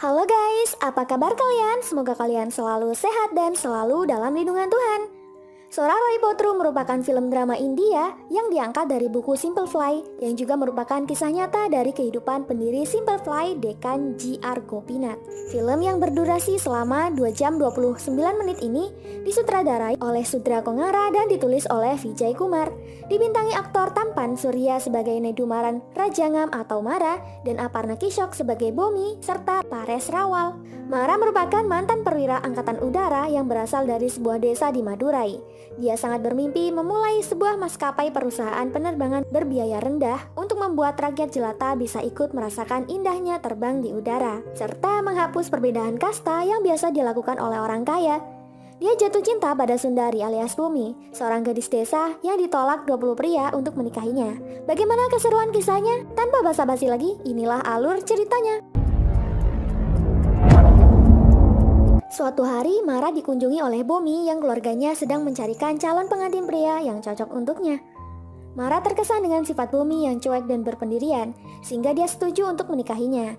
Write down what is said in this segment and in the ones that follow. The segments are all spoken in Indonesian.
Halo guys, apa kabar kalian? Semoga kalian selalu sehat dan selalu dalam lindungan Tuhan. Sora Roy Potru merupakan film drama India yang diangkat dari buku Simple Fly yang juga merupakan kisah nyata dari kehidupan pendiri Simple Fly, Dekan G.R. Gopinath. Film yang berdurasi selama 2 jam 29 menit ini disutradarai oleh Sudra Kongara dan ditulis oleh Vijay Kumar. Dibintangi aktor tampan Surya sebagai Nedumaran Rajangam atau Mara dan Aparna Kishok sebagai Bomi serta Pares Rawal. Mara merupakan mantan perwira angkatan udara yang berasal dari sebuah desa di Madurai. Dia sangat bermimpi memulai sebuah maskapai perusahaan penerbangan berbiaya rendah untuk membuat rakyat jelata bisa ikut merasakan indahnya terbang di udara, serta menghapus perbedaan kasta yang biasa dilakukan oleh orang kaya. Dia jatuh cinta pada Sundari alias Bumi, seorang gadis desa yang ditolak 20 pria untuk menikahinya. Bagaimana keseruan kisahnya? Tanpa basa-basi lagi, inilah alur ceritanya. Suatu hari, Mara dikunjungi oleh Bomi yang keluarganya sedang mencarikan calon pengantin pria yang cocok untuknya. Mara terkesan dengan sifat Bomi yang cuek dan berpendirian, sehingga dia setuju untuk menikahinya.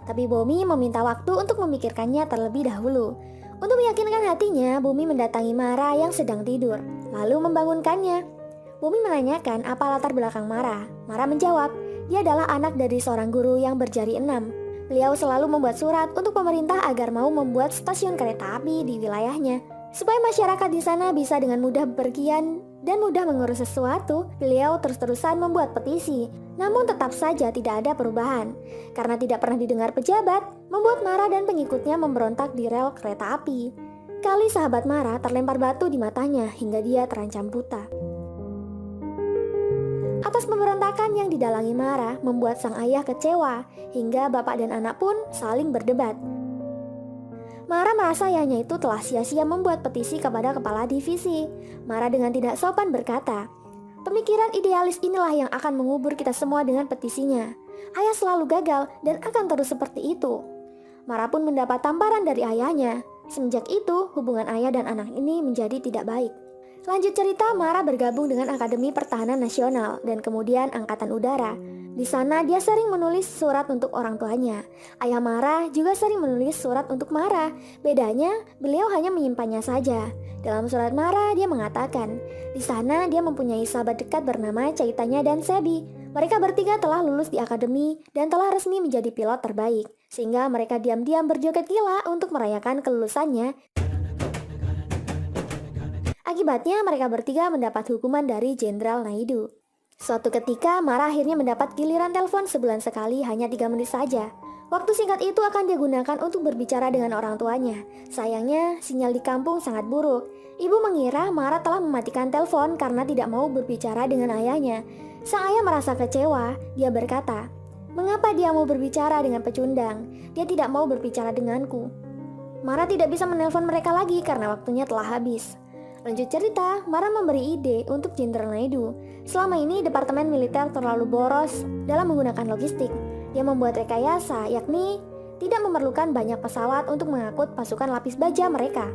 Tapi Bomi meminta waktu untuk memikirkannya terlebih dahulu. Untuk meyakinkan hatinya, Bomi mendatangi Mara yang sedang tidur, lalu membangunkannya. Bomi menanyakan apa latar belakang Mara. Mara menjawab, dia adalah anak dari seorang guru yang berjari 6. Beliau selalu membuat surat untuk pemerintah agar mau membuat stasiun kereta api di wilayahnya. Supaya masyarakat di sana bisa dengan mudah bepergian dan mudah mengurus sesuatu, beliau terus-terusan membuat petisi. Namun tetap saja tidak ada perubahan. Karena tidak pernah didengar pejabat, membuat Mara dan pengikutnya memberontak di rel kereta api. Kali sahabat Mara terlempar batu di matanya hingga dia terancam buta. Atas pemberontakan yang didalangi Mara membuat sang ayah kecewa, hingga bapak dan anak pun saling berdebat. Mara merasa ayahnya itu telah sia-sia membuat petisi kepada kepala divisi. Mara dengan tidak sopan berkata, "Pemikiran idealis inilah yang akan mengubur kita semua dengan petisinya. Ayah selalu gagal dan akan terus seperti itu." Mara pun mendapat tamparan dari ayahnya. Semenjak itu, hubungan ayah dan anak ini menjadi tidak baik. Lanjut cerita, Mara bergabung dengan Akademi Pertahanan Nasional dan kemudian Angkatan Udara. Di sana dia sering menulis surat untuk orang tuanya. Ayah Mara juga sering menulis surat untuk Mara. Bedanya, beliau hanya menyimpannya saja. Dalam surat Mara, dia mengatakan, di sana dia mempunyai sahabat dekat bernama Chaitanya dan Sebi. Mereka bertiga telah lulus di akademi dan telah resmi menjadi pilot terbaik. Sehingga mereka diam-diam berjoget gila untuk merayakan kelulusannya. Akibatnya mereka bertiga mendapat hukuman dari Jenderal Naidu. Suatu ketika Mara akhirnya mendapat giliran telepon sebulan sekali hanya 3 menit saja. Waktu singkat itu akan dia gunakan untuk berbicara dengan orang tuanya. Sayangnya sinyal di kampung sangat buruk. Ibu mengira Mara telah mematikan telepon karena tidak mau berbicara dengan ayahnya. Sang ayah merasa kecewa. Dia berkata, "Mengapa dia mau berbicara dengan pecundang? Dia tidak mau berbicara denganku." Mara tidak bisa menelpon mereka lagi karena waktunya telah habis. Lanjut cerita, Mara memberi ide untuk Jenderal Naidu. Selama ini Departemen Militer terlalu boros dalam menggunakan logistik. Dia membuat rekayasa, yakni tidak memerlukan banyak pesawat untuk mengangkut pasukan lapis baja mereka.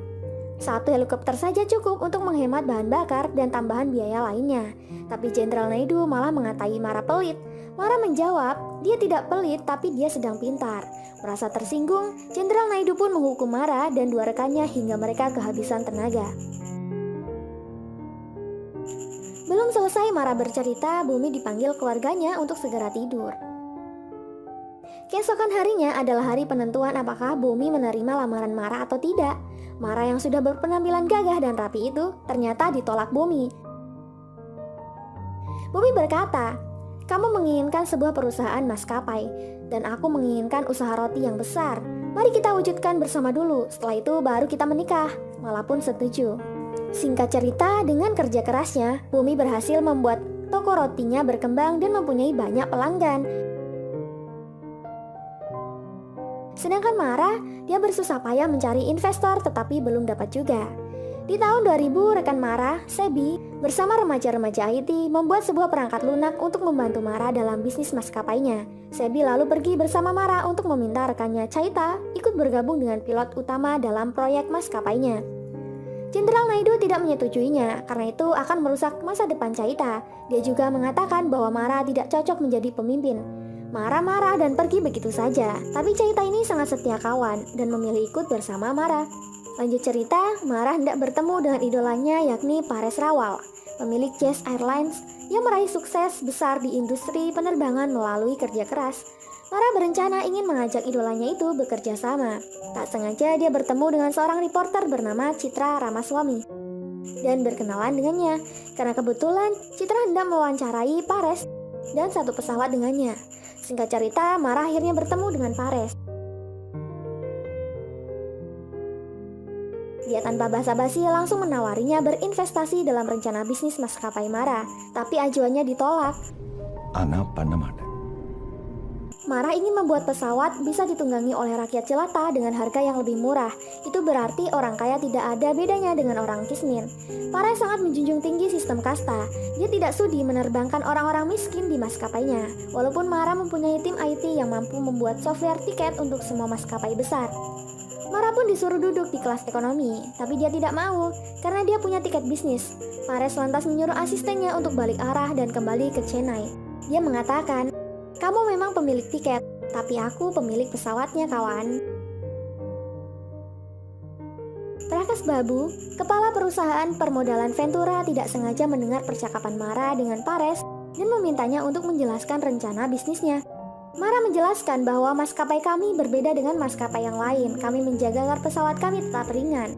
1 helikopter saja cukup untuk menghemat bahan bakar dan tambahan biaya lainnya. Tapi Jenderal Naidu malah mengatai Mara pelit. Mara menjawab, dia tidak pelit tapi dia sedang pintar. Merasa tersinggung, Jenderal Naidu pun menghukum Mara dan 2 rekannya hingga mereka kehabisan tenaga. Belum selesai Mara bercerita, Bumi dipanggil keluarganya untuk segera tidur. Keesokan harinya adalah hari penentuan apakah Bumi menerima lamaran Mara atau tidak. Mara yang sudah berpenampilan gagah dan rapi itu ternyata ditolak Bumi. Bumi berkata, "Kamu menginginkan sebuah perusahaan maskapai, dan aku menginginkan usaha roti yang besar. Mari kita wujudkan bersama dulu, setelah itu baru kita menikah." Mala pun setuju. Singkat cerita, dengan kerja kerasnya, Bumi berhasil membuat toko rotinya berkembang dan mempunyai banyak pelanggan. Sedangkan Mara, dia bersusah payah mencari investor tetapi belum dapat juga. Di tahun 2000, rekan Mara, Sebi, bersama remaja-remaja IT membuat sebuah perangkat lunak untuk membantu Mara dalam bisnis maskapainya. Sebi lalu pergi bersama Mara untuk meminta rekannya Chaita ikut bergabung dengan pilot utama dalam proyek maskapainya. Jenderal Naidu tidak menyetujuinya karena itu akan merusak masa depan Chaita. Dia juga mengatakan bahwa Mara tidak cocok menjadi pemimpin. Marah dan pergi begitu saja. Tapi Cerita ini sangat setia kawan dan memilih ikut bersama Mara. Lanjut cerita, Mara hendak bertemu dengan idolanya yakni Paresh Rawal, pemilik Jazz Airlines yang meraih sukses besar di industri penerbangan melalui kerja keras. Mara berencana ingin mengajak idolanya itu bekerja sama. Tak sengaja dia bertemu dengan seorang reporter bernama Citra Ramaswamy dan berkenalan dengannya karena kebetulan Citra hendak mewawancarai Paresh dan satu pesawat dengannya. Singkat cerita, Mara akhirnya bertemu dengan Paresh. Dia tanpa basa-basi langsung menawarinya berinvestasi dalam rencana bisnis maskapai Mara, tapi ajuannya ditolak. Apa namanya? Mara ingin membuat pesawat bisa ditunggangi oleh rakyat jelata dengan harga yang lebih murah. Itu berarti orang kaya tidak ada bedanya dengan orang miskin. Paresh sangat menjunjung tinggi sistem kasta. Dia tidak sudi menerbangkan orang-orang miskin di maskapainya. Walaupun Mara mempunyai tim IT yang mampu membuat software tiket untuk semua maskapai besar. Mara pun disuruh duduk di kelas ekonomi, tapi dia tidak mau karena dia punya tiket bisnis. Paresh lantas menyuruh asistennya untuk balik arah dan kembali ke Chennai. Dia mengatakan, "Kamu memang pemilik tiket, tapi aku pemilik pesawatnya, kawan." Prakash Babu, kepala perusahaan permodalan Ventura, tidak sengaja mendengar percakapan Mara dengan Paresh dan memintanya untuk menjelaskan rencana bisnisnya. Mara menjelaskan bahwa maskapai kami berbeda dengan maskapai yang lain. Kami menjaga agar pesawat kami tetap ringan.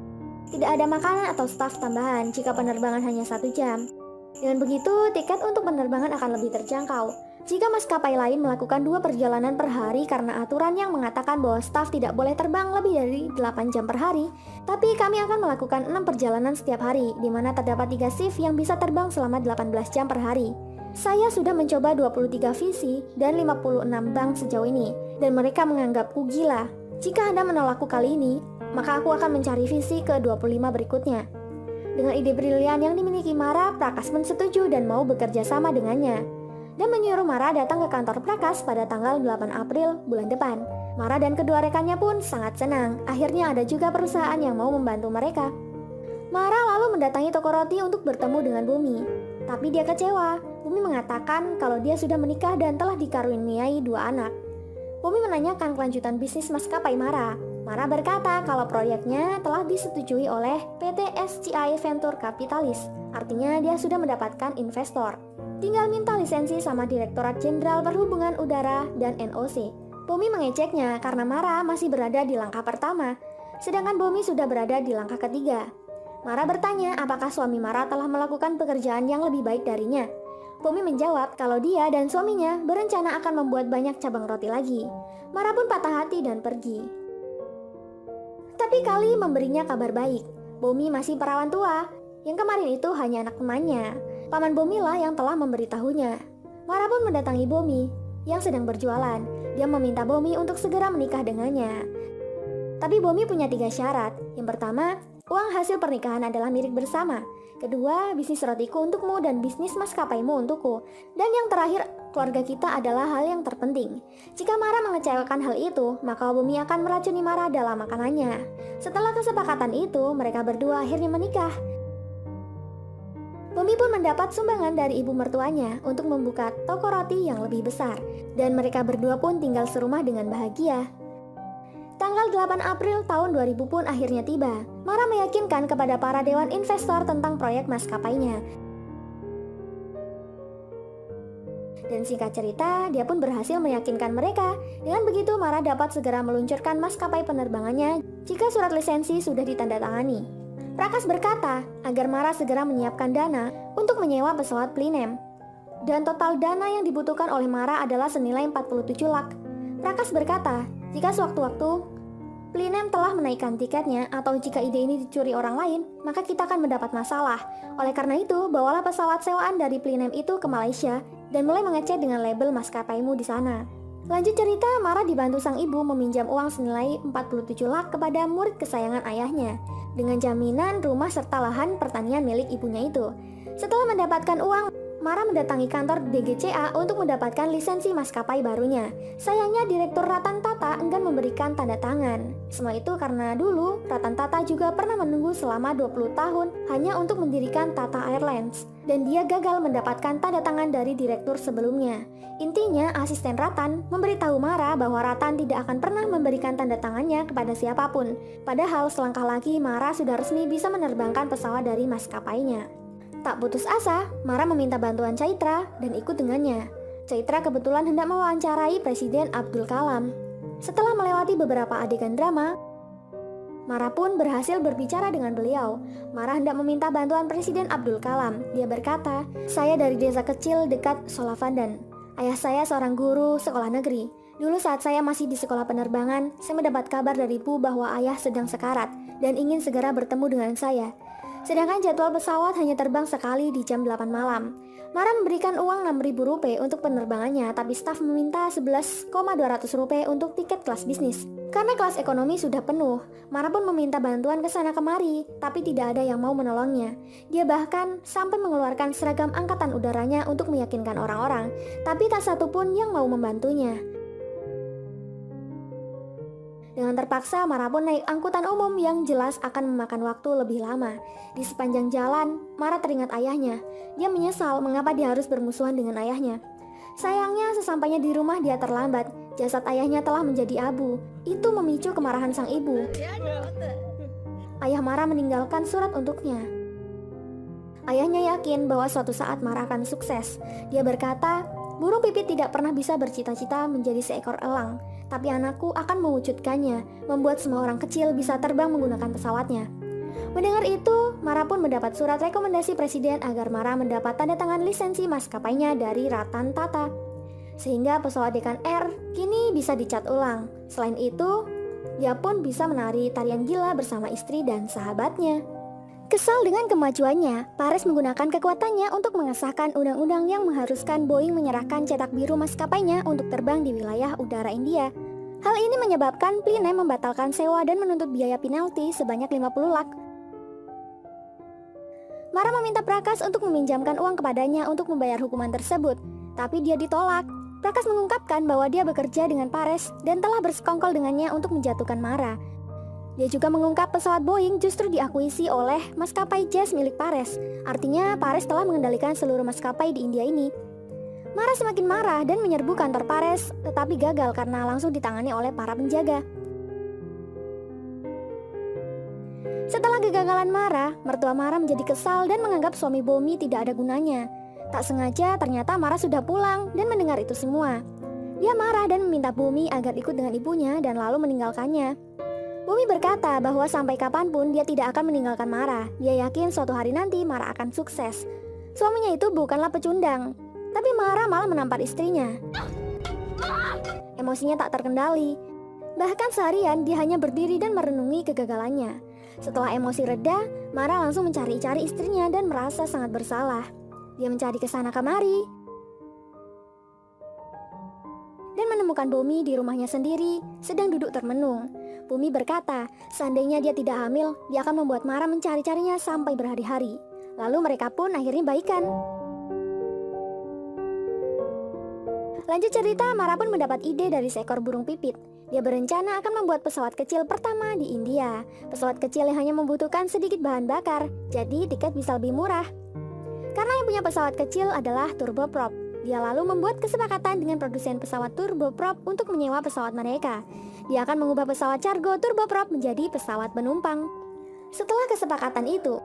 Tidak ada makanan atau staf tambahan jika penerbangan hanya 1 jam. Dengan begitu, tiket untuk penerbangan akan lebih terjangkau. Jika maskapai lain melakukan 2 perjalanan per hari karena aturan yang mengatakan bahwa staf tidak boleh terbang lebih dari 8 jam per hari, tapi kami akan melakukan 6 perjalanan setiap hari, di mana terdapat 3 shift yang bisa terbang selama 18 jam per hari. Saya sudah mencoba 23 visi dan 56 bank sejauh ini, dan mereka menganggapku gila. Jika Anda menolakku kali ini, maka aku akan mencari visi ke-25 berikutnya. Dengan ide brilian yang dimiliki Mara, Prakash pun setuju dan mau bekerja sama dengannya, dan menyuruh Mara datang ke kantor Prakash pada tanggal 8 April bulan depan. Mara dan kedua rekannya pun sangat senang. Akhirnya ada juga perusahaan yang mau membantu mereka. Mara lalu mendatangi toko roti untuk bertemu dengan Bumi, tapi dia kecewa. Bumi mengatakan kalau dia sudah menikah dan telah dikaruniai 2 anak. Bumi menanyakan kelanjutan bisnis maskapai Mara. Mara berkata kalau proyeknya telah disetujui oleh PT SCI Venture Capitalis. Artinya dia sudah mendapatkan investor. Tinggal minta lisensi sama Direktorat Jenderal Perhubungan Udara dan NOC. Bumi mengejeknya karena Mara masih berada di langkah pertama, sedangkan Bumi sudah berada di langkah ketiga. Mara bertanya apakah suami Mara telah melakukan pekerjaan yang lebih baik darinya. Bumi menjawab kalau dia dan suaminya berencana akan membuat banyak cabang roti lagi. Mara pun patah hati dan pergi. Tapi Kali memberinya kabar baik. Bumi masih perawan tua. Yang kemarin itu hanya anak temannya. Paman Bumi lah yang telah memberitahunya. Mara pun mendatangi Bumi yang sedang berjualan. Dia meminta Bumi untuk segera menikah dengannya. Tapi Bumi punya 3 syarat. Yang pertama, uang hasil pernikahan adalah milik bersama. Kedua, bisnis rotiku untukmu dan bisnis maskapaimu untukku. Dan yang terakhir, keluarga kita adalah hal yang terpenting. Jika Mara mengecewakan hal itu, maka Bumi akan meracuni Mara dalam makanannya. Setelah kesepakatan itu, mereka berdua akhirnya menikah. Bumi pun mendapat sumbangan dari ibu mertuanya untuk membuka toko roti yang lebih besar. Dan mereka berdua pun tinggal serumah dengan bahagia. Tanggal 8 April tahun 2000 pun akhirnya tiba. Mara meyakinkan kepada para dewan investor tentang proyek maskapainya. Dan singkat cerita, dia pun berhasil meyakinkan mereka. Dengan begitu, Mara dapat segera meluncurkan maskapai penerbangannya jika surat lisensi sudah ditandatangani. Prakash berkata agar Mara segera menyiapkan dana untuk menyewa pesawat Plinem. Dan total dana yang dibutuhkan oleh Mara adalah senilai 47 lak. Prakash berkata, jika sewaktu-waktu Plinem telah menaikkan tiketnya atau jika ide ini dicuri orang lain, maka kita akan mendapat masalah. Oleh karena itu, bawalah pesawat sewaan dari Plinem itu ke Malaysia dan mulai mengecek dengan label maskapaimu di sana. Lanjut cerita, Mara dibantu sang ibu meminjam uang senilai 47 lak kepada murid kesayangan ayahnya dengan jaminan rumah serta lahan pertanian milik ibunya itu. Setelah mendapatkan uang, Mara mendatangi kantor DGCA untuk mendapatkan lisensi maskapai barunya. Sayangnya Direktur Ratan Tata enggan memberikan tanda tangan. Semua itu karena dulu Ratan Tata juga pernah menunggu selama 20 tahun hanya untuk mendirikan Tata Airlines. Dan dia gagal mendapatkan tanda tangan dari direktur sebelumnya. Intinya, asisten Ratan memberitahu Mara bahwa Ratan tidak akan pernah memberikan tanda tangannya kepada siapapun. Padahal selangkah lagi Mara sudah resmi bisa menerbangkan pesawat dari maskapainya. Tak putus asa, Mara meminta bantuan Chaitra dan ikut dengannya. Chaitra kebetulan hendak mewawancarai Presiden Abdul Kalam. Setelah melewati beberapa adegan drama, Mara pun berhasil berbicara dengan beliau. Mara hendak meminta bantuan Presiden Abdul Kalam. Dia berkata, "Saya dari desa kecil dekat Solavandan. Ayah saya seorang guru sekolah negeri. Dulu saat saya masih di sekolah penerbangan, saya mendapat kabar dari Ibu bahwa ayah sedang sekarat dan ingin segera bertemu dengan saya. Sedangkan jadwal pesawat hanya terbang sekali di jam 8 malam. Mara memberikan uang 6.000 rupiah untuk penerbangannya, tapi staf meminta 11.200 rupiah untuk tiket kelas bisnis. Karena kelas ekonomi sudah penuh, Mara pun meminta bantuan ke sana kemari, tapi tidak ada yang mau menolongnya. Dia bahkan sampai mengeluarkan seragam angkatan udaranya untuk meyakinkan orang-orang, tapi tak satu pun yang mau membantunya. Dengan terpaksa, Mara pun naik angkutan umum yang jelas akan memakan waktu lebih lama. Di sepanjang jalan, Mara teringat ayahnya. Dia menyesal mengapa dia harus bermusuhan dengan ayahnya. Sayangnya, sesampainya di rumah dia terlambat. Jasad ayahnya telah menjadi abu. Itu memicu kemarahan sang ibu. Ayah Mara meninggalkan surat untuknya. Ayahnya yakin bahwa suatu saat Mara akan sukses. Dia berkata, "Burung pipit tidak pernah bisa bercita-cita menjadi seekor elang. Tapi anakku akan mewujudkannya, membuat semua orang kecil bisa terbang menggunakan pesawatnya." Mendengar itu, Mara pun mendapat surat rekomendasi presiden agar Mara mendapat tanda tangan lisensi maskapainya dari Ratan Tata. Sehingga pesawat Deccan Air kini bisa dicat ulang. Selain itu, dia pun bisa menari tarian gila bersama istri dan sahabatnya. Kesal dengan kemajuannya, Pares menggunakan kekuatannya untuk mengesahkan undang-undang yang mengharuskan Boeing menyerahkan cetak biru maskapainya untuk terbang di wilayah udara India. Hal ini menyebabkan Pline membatalkan sewa dan menuntut biaya penalti sebanyak 50 lak. Mara meminta Prakas untuk meminjamkan uang kepadanya untuk membayar hukuman tersebut, tapi dia ditolak. Prakas mengungkapkan bahwa dia bekerja dengan Pares dan telah bersekongkol dengannya untuk menjatuhkan Mara. Dia juga mengungkap pesawat Boeing justru diakuisi oleh maskapai jas milik Pares. Artinya Pares telah mengendalikan seluruh maskapai di India ini. Mara semakin marah dan menyerbu kantor Pares, tetapi gagal karena langsung ditangani oleh para penjaga. Setelah kegagalan Mara, mertua Mara menjadi kesal dan menganggap suami Bomi tidak ada gunanya. Tak sengaja ternyata Mara sudah pulang dan mendengar itu semua. Dia marah dan meminta Bumi agar ikut dengan ibunya dan lalu meninggalkannya. Bumi berkata bahwa sampai kapanpun dia tidak akan meninggalkan Mara. Dia yakin suatu hari nanti Mara akan sukses. Suaminya itu bukanlah pecundang, tapi Mara malah menampar istrinya. Emosinya tak terkendali. Bahkan seharian dia hanya berdiri dan merenungi kegagalannya. Setelah emosi reda, Mara langsung mencari-cari istrinya dan merasa sangat bersalah. Dia mencari ke sana kemari dan menemukan Bumi di rumahnya sendiri, sedang duduk termenung. Bumi berkata, seandainya dia tidak hamil, dia akan membuat Mara mencari-carinya sampai berhari-hari. Lalu mereka pun akhirnya baikan. Lanjut cerita, Mara pun mendapat ide dari seekor burung pipit. Dia berencana akan membuat pesawat kecil pertama di India. Pesawat kecil yang hanya membutuhkan sedikit bahan bakar, jadi tiket bisa lebih murah. Karena yang punya pesawat kecil adalah turboprop. Dia lalu membuat kesepakatan dengan produsen pesawat turboprop untuk menyewa pesawat mereka. Dia akan mengubah pesawat cargo turboprop menjadi pesawat penumpang. Setelah kesepakatan itu,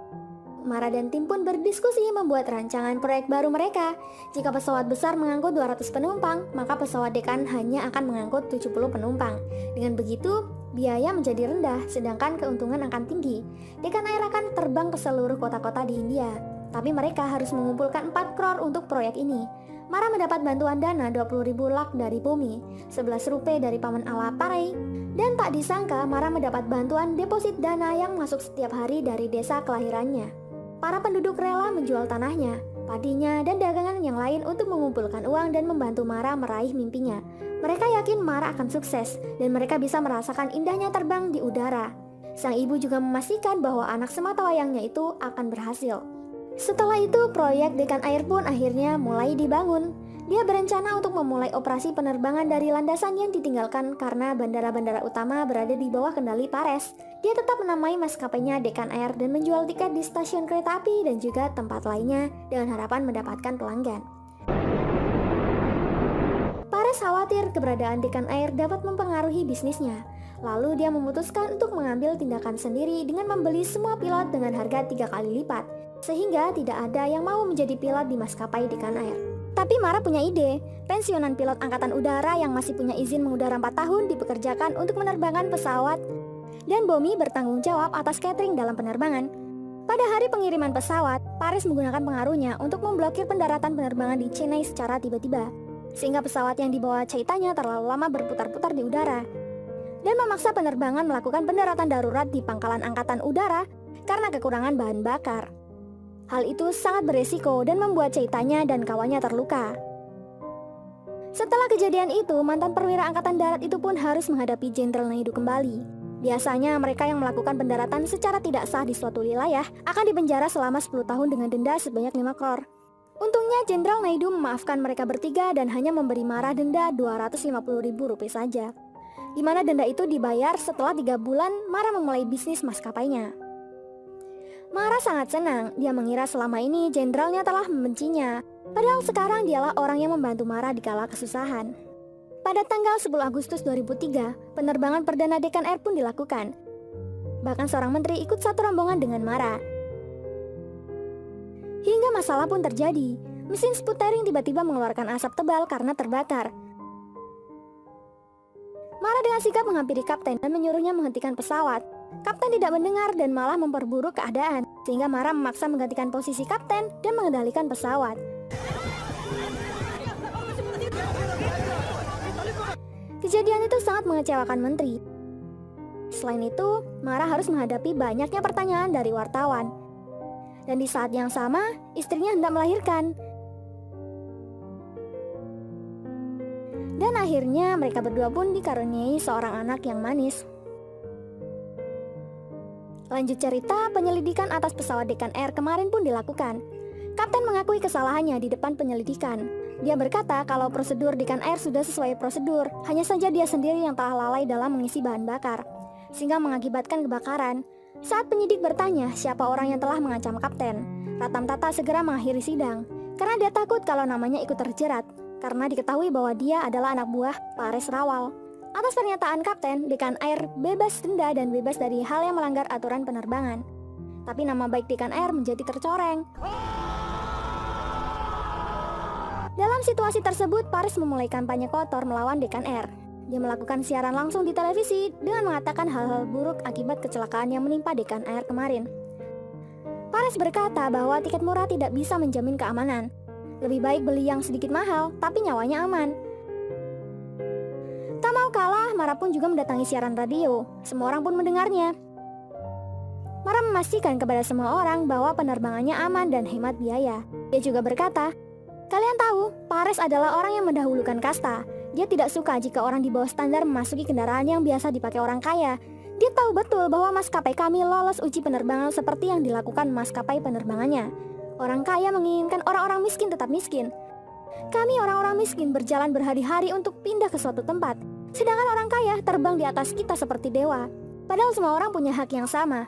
Mara dan tim pun berdiskusi membuat rancangan proyek baru mereka. Jika pesawat besar mengangkut 200 penumpang, maka pesawat Deccan hanya akan mengangkut 70 penumpang. Dengan begitu, biaya menjadi rendah, sedangkan keuntungan akan tinggi. Deccan Air akan terbang ke seluruh kota-kota di India. Tapi mereka harus mengumpulkan 4 crore untuk proyek ini. Mara mendapat bantuan dana 20.000 lak dari Bumi, 11 rupiah dari Paman Ala Parai, dan tak disangka Mara mendapat bantuan deposit dana yang masuk setiap hari dari desa kelahirannya. Para penduduk rela menjual tanahnya, padinya, dan dagangan yang lain untuk mengumpulkan uang dan membantu Mara meraih mimpinya. Mereka yakin Mara akan sukses, dan mereka bisa merasakan indahnya terbang di udara. Sang ibu juga memastikan bahwa anak sematawayangnya itu akan berhasil. Setelah itu, proyek Dekan Air pun akhirnya mulai dibangun. Dia berencana untuk memulai operasi penerbangan dari landasan yang ditinggalkan karena bandara-bandara utama berada di bawah kendali Pares. Dia tetap menamai maskapainya Dekan Air dan menjual tiket di stasiun kereta api dan juga tempat lainnya dengan harapan mendapatkan pelanggan. Pares khawatir keberadaan Dekan Air dapat mempengaruhi bisnisnya. Lalu dia memutuskan untuk mengambil tindakan sendiri dengan membeli semua pilot dengan harga 3 kali lipat, sehingga tidak ada yang mau menjadi pilot di maskapai Dekan Air. Tapi Mara punya ide, pensiunan pilot angkatan udara yang masih punya izin mengudara 4 tahun dipekerjakan untuk menerbangkan pesawat, dan Bomi bertanggung jawab atas catering dalam penerbangan. Pada hari pengiriman pesawat, Paris menggunakan pengaruhnya untuk memblokir pendaratan penerbangan di Chennai secara tiba-tiba, sehingga pesawat yang dibawa Chaitanya terlalu lama berputar-putar di udara, dan memaksa penerbangan melakukan pendaratan darurat di pangkalan angkatan udara karena kekurangan bahan bakar. Hal itu sangat beresiko dan membuat Chaitanya dan kawannya terluka. Setelah kejadian itu, mantan perwira angkatan darat itu pun harus menghadapi Jenderal Naidu kembali. Biasanya mereka yang melakukan pendaratan secara tidak sah di suatu wilayah akan dipenjara selama 10 tahun dengan denda sebanyak 5 crore. Untungnya Jenderal Naidu memaafkan mereka bertiga dan hanya memberi Mara denda 250.000 rupiah saja, di mana denda itu dibayar setelah 3 bulan Mara memulai bisnis maskapainya. Mara sangat senang, dia mengira selama ini jenderalnya telah membencinya, padahal sekarang dialah orang yang membantu Mara di kala kesusahan. Pada tanggal 10 Agustus 2003, penerbangan perdana Dekan Air pun dilakukan. Bahkan seorang menteri ikut satu rombongan dengan Mara. Hingga masalah pun terjadi, mesin sputtering tiba-tiba mengeluarkan asap tebal karena terbakar. Mara dengan sigap menghampiri kapten dan menyuruhnya menghentikan pesawat. Kapten tidak mendengar dan malah memperburuk keadaan, sehingga Mara memaksa menggantikan posisi kapten dan mengendalikan pesawat. Kejadian itu sangat mengecewakan menteri. Selain itu, Mara harus menghadapi banyaknya pertanyaan dari wartawan. Dan di saat yang sama, istrinya hendak melahirkan. Dan akhirnya mereka berdua pun dikaruniai seorang anak yang manis. Lanjut cerita, penyelidikan atas pesawat Dekan Air kemarin pun dilakukan. Kapten mengakui kesalahannya di depan penyelidikan. Dia berkata kalau prosedur Dekan Air sudah sesuai prosedur, hanya saja dia sendiri yang telah lalai dalam mengisi bahan bakar, sehingga mengakibatkan kebakaran. Saat penyidik bertanya siapa orang yang telah mengancam kapten, Ratam Tata segera mengakhiri sidang, karena dia takut kalau namanya ikut terjerat, karena diketahui bahwa dia adalah anak buah Pares Rawal. Atas pernyataan kapten, Dekan Air bebas denda dan bebas dari hal yang melanggar aturan penerbangan. Tapi nama baik Dekan Air menjadi tercoreng. Dalam situasi tersebut, Paris memulai kampanye kotor melawan Dekan Air. Dia melakukan siaran langsung di televisi dengan mengatakan hal-hal buruk akibat kecelakaan yang menimpa Dekan Air kemarin. Paris berkata bahwa tiket murah tidak bisa menjamin keamanan. Lebih baik beli yang sedikit mahal, tapi nyawanya aman. Tak mau kalah, Mara pun juga mendatangi siaran radio. Semua orang pun mendengarnya. Mara memastikan kepada semua orang bahwa penerbangannya aman dan hemat biaya. Dia juga berkata, "Kalian tahu, Pares adalah orang yang mendahulukan kasta. Dia tidak suka jika orang di bawah standar memasuki kendaraan yang biasa dipakai orang kaya. Dia tahu betul bahwa maskapai kami lolos uji penerbangan seperti yang dilakukan maskapai penerbangannya. Orang kaya menginginkan orang-orang miskin tetap miskin. Kami orang-orang miskin berjalan berhari-hari untuk pindah ke suatu tempat, sedangkan orang kaya terbang di atas kita seperti dewa. Padahal semua orang punya hak yang sama.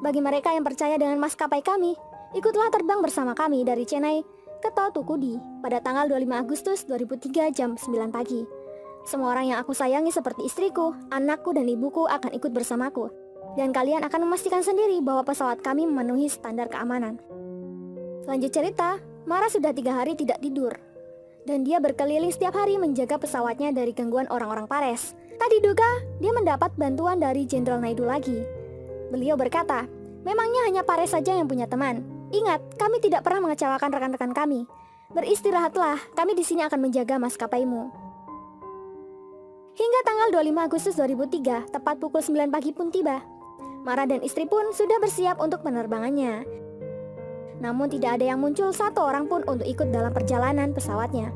Bagi mereka yang percaya dengan maskapai kami, ikutlah terbang bersama kami dari Chennai ke Tookoodi pada tanggal 25 Agustus 2003 jam 9 pagi. Semua orang yang aku sayangi seperti istriku, anakku, dan ibuku akan ikut bersamaku. Dan kalian akan memastikan sendiri bahwa pesawat kami memenuhi standar keamanan." Lanjut cerita, Mara sudah 3 hari tidak tidur. Dan dia berkeliling setiap hari menjaga pesawatnya dari gangguan orang-orang Pares. Tak diduga, dia mendapat bantuan dari Jenderal Naidu lagi. Beliau berkata, "Memangnya hanya Pares saja yang punya teman? Ingat, kami tidak pernah mengecewakan rekan-rekan kami. Beristirahatlah, kami di sini akan menjaga maskapaimu." Hingga tanggal 25 Agustus 2003, tepat pukul 9 pagi pun tiba. Mara dan istri pun sudah bersiap untuk penerbangannya. Namun tidak ada yang muncul satu orang pun untuk ikut dalam perjalanan pesawatnya.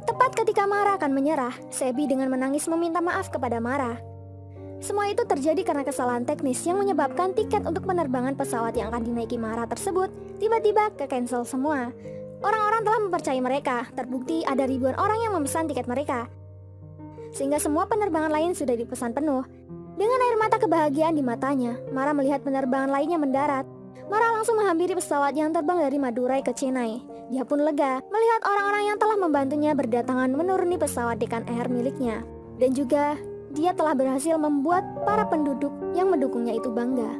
Tepat ketika Mara akan menyerah, Sebi dengan menangis meminta maaf kepada Mara. Semua itu terjadi karena kesalahan teknis yang menyebabkan tiket untuk penerbangan pesawat yang akan dinaiki Mara tersebut tiba-tiba ke-cancel semua. Orang-orang telah mempercayai mereka, terbukti ada ribuan orang yang memesan tiket mereka. Sehingga semua penerbangan lain sudah dipesan penuh. Dengan air mata kebahagiaan di matanya, Mara melihat penerbangan lainnya mendarat. Mara langsung menghampiri pesawat yang terbang dari Madurai ke Chennai. Dia pun lega melihat orang-orang yang telah membantunya berdatangan menuruni pesawat Deccan Air miliknya. Dan juga dia telah berhasil membuat para penduduk yang mendukungnya itu bangga.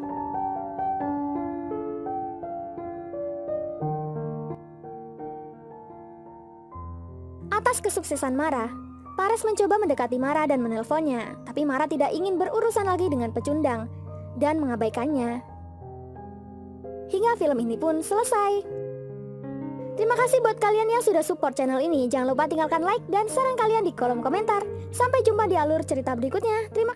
Atas kesuksesan Mara, Pares mencoba mendekati Mara dan menelponnya, tapi Mara tidak ingin berurusan lagi dengan pecundang dan mengabaikannya. Hingga film ini pun selesai. Terima kasih buat kalian yang sudah support channel ini. Jangan lupa tinggalkan like dan saran kalian di kolom komentar. Sampai jumpa di alur cerita berikutnya. Terima kasih.